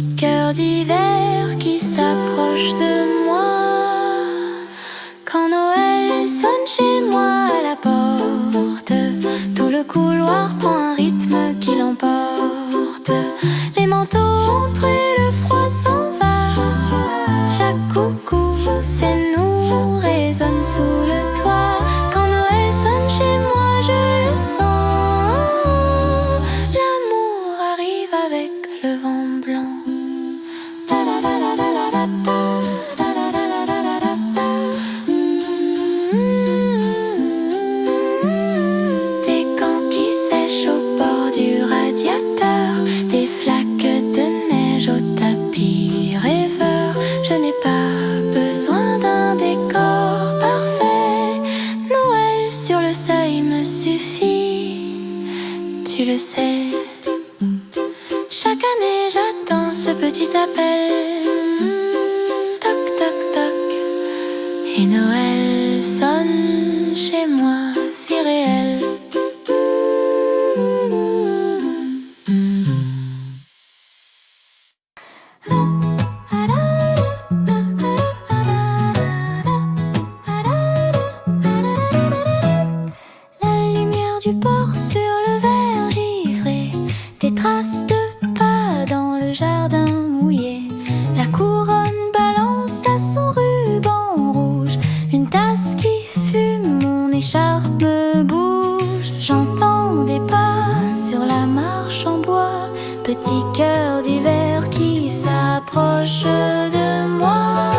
petit cœur d'hiver qui s'approche de moi. Quand Noël sonne chez moi à la porte, tout le couloir prend un rythme qui l'emporte. Les manteaux entrent et le froid s'en va. Chaque coucou, c'est nous, résonne sous le toit. Quand Noël sonne chez moi, je le sens. L'amour arrive avec le vent blanc. Des gants qui sèchent au bord du radiateur, des flaques de neige au tapis rêveur. Je n'ai pas besoin d'un décor parfait. Noël sur le seuil me suffit, tu le sais. Chaque année j'attends ce petit appel. Toc toc toc. Et Noël sonne chez moi si réel. La lumière du port sur le verre givré, des traces de pas dans le jardin mouillé. La couronne balance à son ruban rouge, une tasse qui fume, mon écharpe me bouge. J'entends des pas sur la marche en bois, petit cœur d'hiver qui s'approche de moi.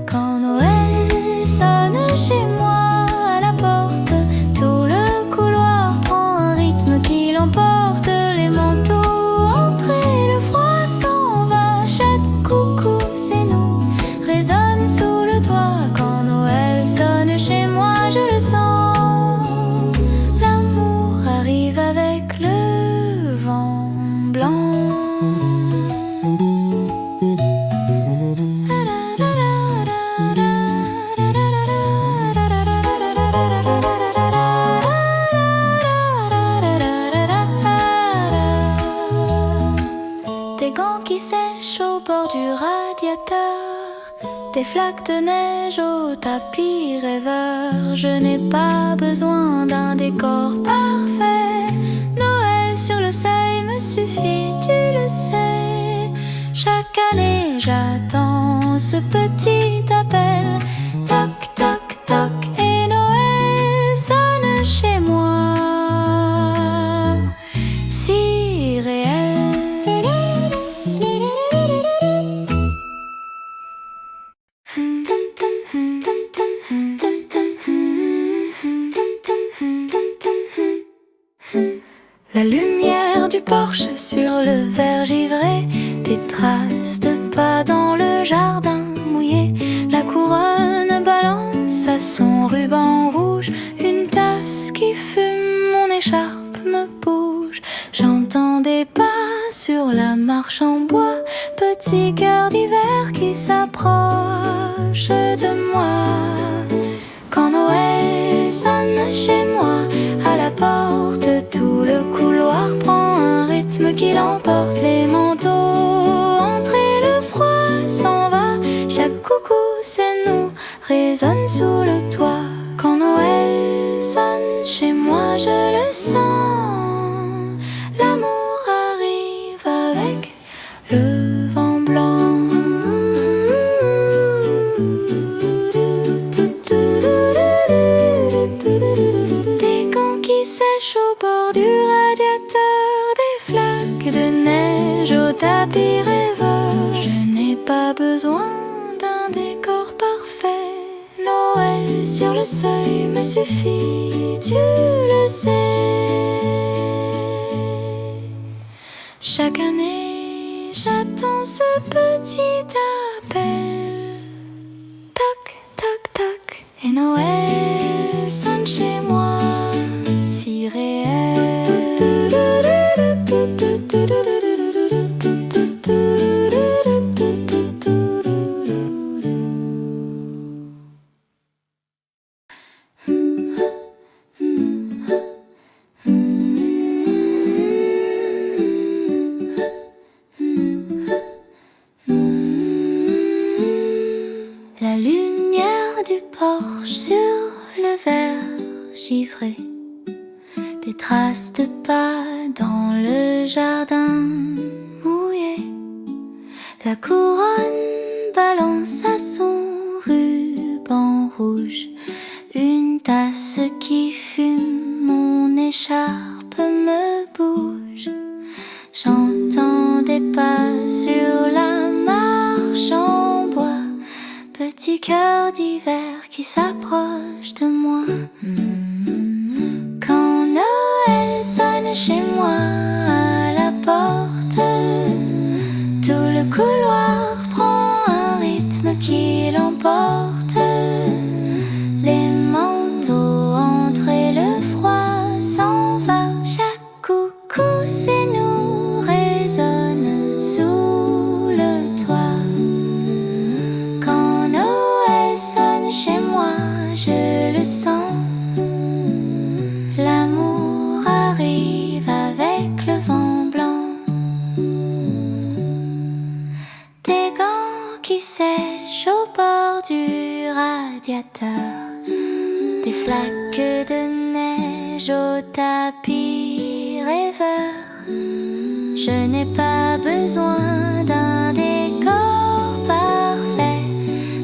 Quand Noël sonne chez moi à la porte, tout le couloir prend un rythme qui l'emporte. Les manteaux entrent et le froid s'en va. Chaque coucou, c'est nous, résonne sous le toit. Quand Noël sonne chez moi, je le sens. L'amour arrive avec le vent blanc. Des gants qui sèchent au bord du radiateur, des flaques de neige au tapis rêveur. Je n'ai pas besoin d'un décor parfait. Noël sur le seuil me suffit, tu le sais. Chaque année j'attends ce petit appel. Toc toc toc. Et Noël sonne chez moi si réel. La lumière du porche sur le verre givré, des traces de pas dans le jardin mouillé. La couronne balance à son ruban rouge, une tasse qui fume, mon écharpe me bouge. J'entends des pas sur la marche en bois, petit cœur d'hiver qui s'approche de moi. Quand Noël sonne chez moi à la porte, tout le couloir prend un rythme qui l'emporte. Les manteaux entrent et le froid s'en va. Chaque coucou, c'est nous, résonne sous le toit. Quand Noël sonne chez moi, je le sens. L'amour arrive avec le vent blanc. Des gants qui sèchent au bord du radiateur, des flaques de neige au tapis rêveur. Je n'ai pas besoin d'un décor parfait. Noël sur le seuil me suffit, tu le sais. Chaque année j'attends ce petit appel. Toc toc toc. Et Noël sonne chez moi si réel. traces de pas dans le jardin mouillé. La couronne balance à son ruban rouge. Une tasse qui fume, mon écharpe me bouge. J'entends des pas sur la marche en bois. Petit cœur d'hiver qui s'approche de moi. Quand Noël sonne chez moi à la porte, tout le couloir prend un rythme qui l'emporte. Les manteaux entrent et le froid s'en va. Chaque coucou c'est nous résonne sous le toit. Quand Noël sonne chez moi, je le sens. L'amour arrive avec le vent blanc. Des gants qui sèchent au bord du radiateur. Des flaques de neige au tapis rêveur. Je n'ai pas besoin d'un décor parfait.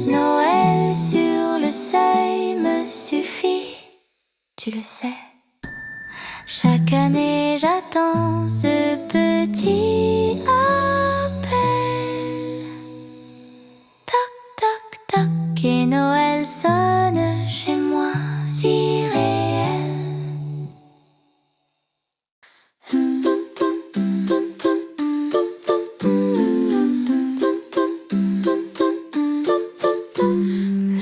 Noël sur le seuil me suffit, tu le sais. Chaque année j'attends ce petit appel. Toc toc toc et Noël sonne chez moi si réel.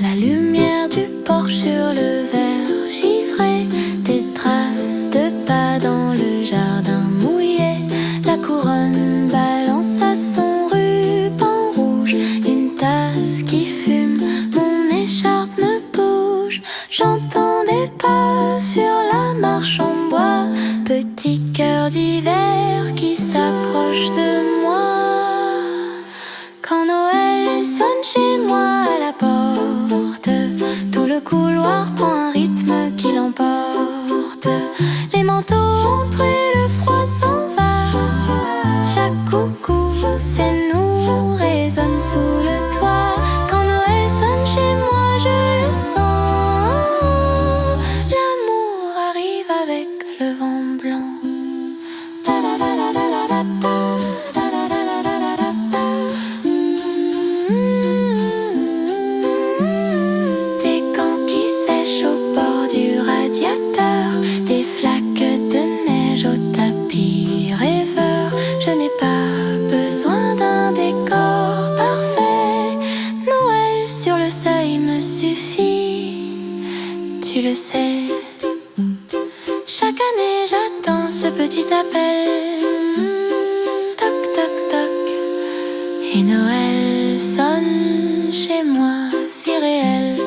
La lumière du porche sur le verre givré, des traces de pas dans le jardin mouillé. La couronne balance à son ruban rouge. Une tasse qui fume, mon écharpe me bouge. J'entends des pas sur la marche en bois. Petit cœur d'hiver qui s'approche de moi. Quand Noël sonne chez moi à la porte, tout le couloir prend un rythme qui l'emporte. Les manteaux entrent et le froid s'en va. Chaque coucou c'est nous résonne sous le toit. Quand Noël sonne chez moi, je le sens. L'amour arrive avec le vent blanc. Des gants qui sèchent au bord du radiateur. Des flaques de neige au tapis rêveur. Je n'ai pas besoin d'un décor parfait. Noël sur le seuil me suffit, tu le sais. Chaque année j'attends ce petit appel. Toc toc toc et Noël sonne chez moi si réel.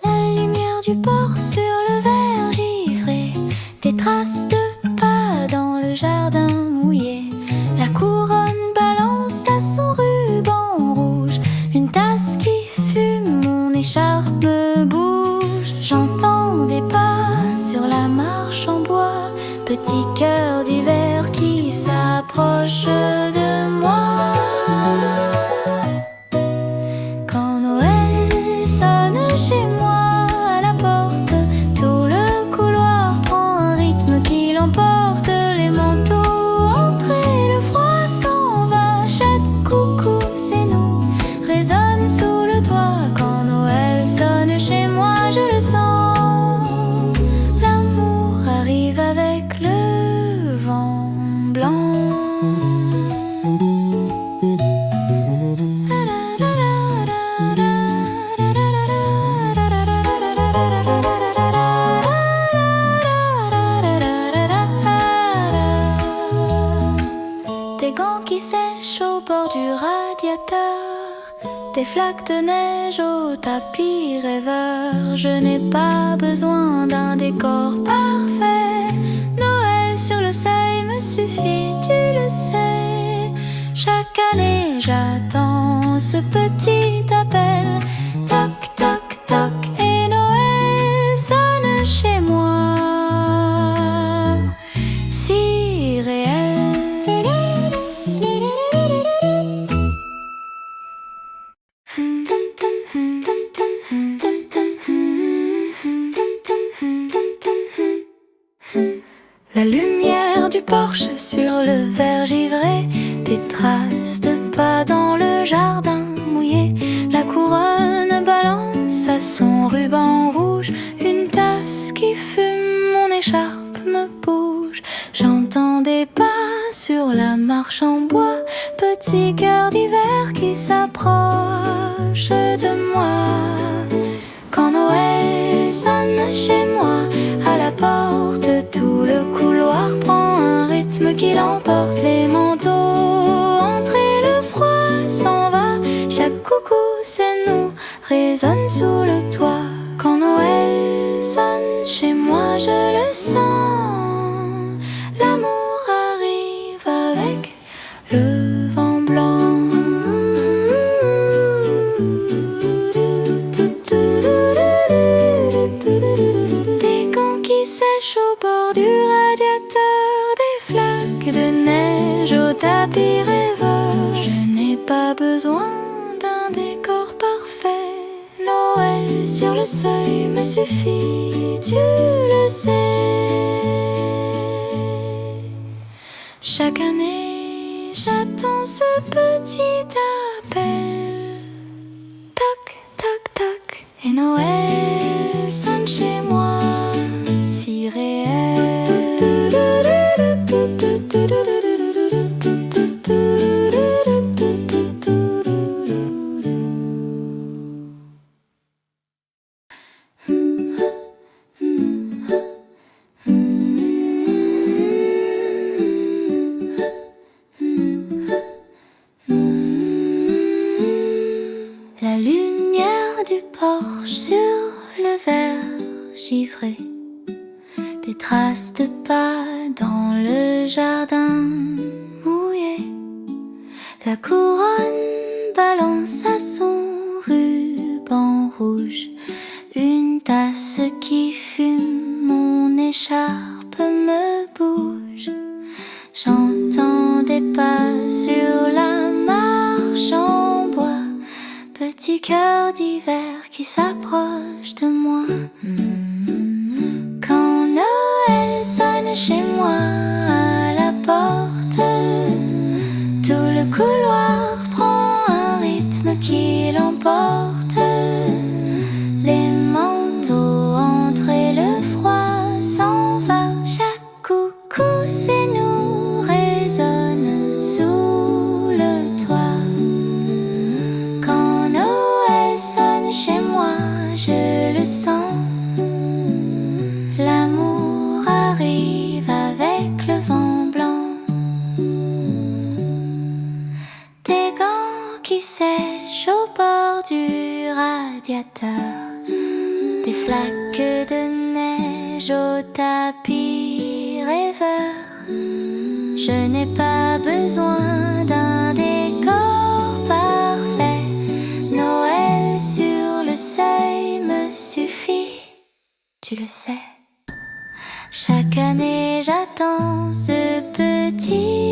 La lumière du port sur le verre givré, des traces de pas dans le jardin mouillé. La couronne balance à son ruban rouge. Une tasse qui fume, mon écharpe me bouge. J'entends des pas sur la marche en bois. Petit cœur d'hiver qui s'approche de moi. Quand Noël sonne chez moi à la porte, tout le couloir prend un rythme qui l'emporte. Les manteaux entrent et le froid s'en va. Chaque coucou c'est nous résonne sous le toit. Quand Noël sonne chez moi, je le sens. L'amour arrive avec le vent blanc. Des gants qui sèchent au bord du radiateur. Des flaques de neige au tapis rêveur. Je n'ai pas besoin d'un décor parfait. Noël sur le seuil me suffit, tu le sais. Chaque année j'attends ce petit appel. Toc, toc, toc, et Noël sonne chez moi. Si réel. La lumière du porche sur le verre givré, des traces de pas dans le jardin mouillé. La couronne balance à son ruban rouge, une tasse qui fume, mon écharpe me bouge. J'entends des pas sur la marche en bois, petit cœur d'hiver qui s'approche de moi. Quand Noël sonne chez moi, à la porte, tout le couloir prend un rythme qui l'emporte. Les manteaux entrent et le froid s'en va. Chaque coucou, c'est nous, résonne sous le toit. Quand Noël sonne chez moi, je le sens. L'amour arrive avec le vent blanc. Sèche au bord du radiateur, des flaques de neige au tapis rêveur. Je n'ai pas besoin d'un décor parfait. Noël sur le seuil me suffit, tu le sais. Chaque année j'attends ce petit appel. Toc, toc, toc, et Noël sonne chez moi. Si réel. La lumière du porche sur le verre givré, des traces de pas dans le jardin mouillé. La couronne balance à son ruban rouge, une tasse qui fume, mon écharpe me bouge. J'entends des pas sur la marche en bois, petit cœur d'hiver qui s'approche de moi. Quand Noël sonne chez moi à la porte, tout le couloir prend un rythme qui l'emporte. Les manteaux entrent et le froid s'en va. Chaque coucou, c'est nous, résonne sous le toit. Quand Noël sonne chez moi, je le sens. L'amour arrive avec le vent blanc. Des gants qui sèchent au bord du radiateur, des flaques de neige au tapis rêveur. Je n'ai pas besoin d'un décor parfait. Noël sur le seuil me suffit, tu le sais. Chaque année j'attends ce petit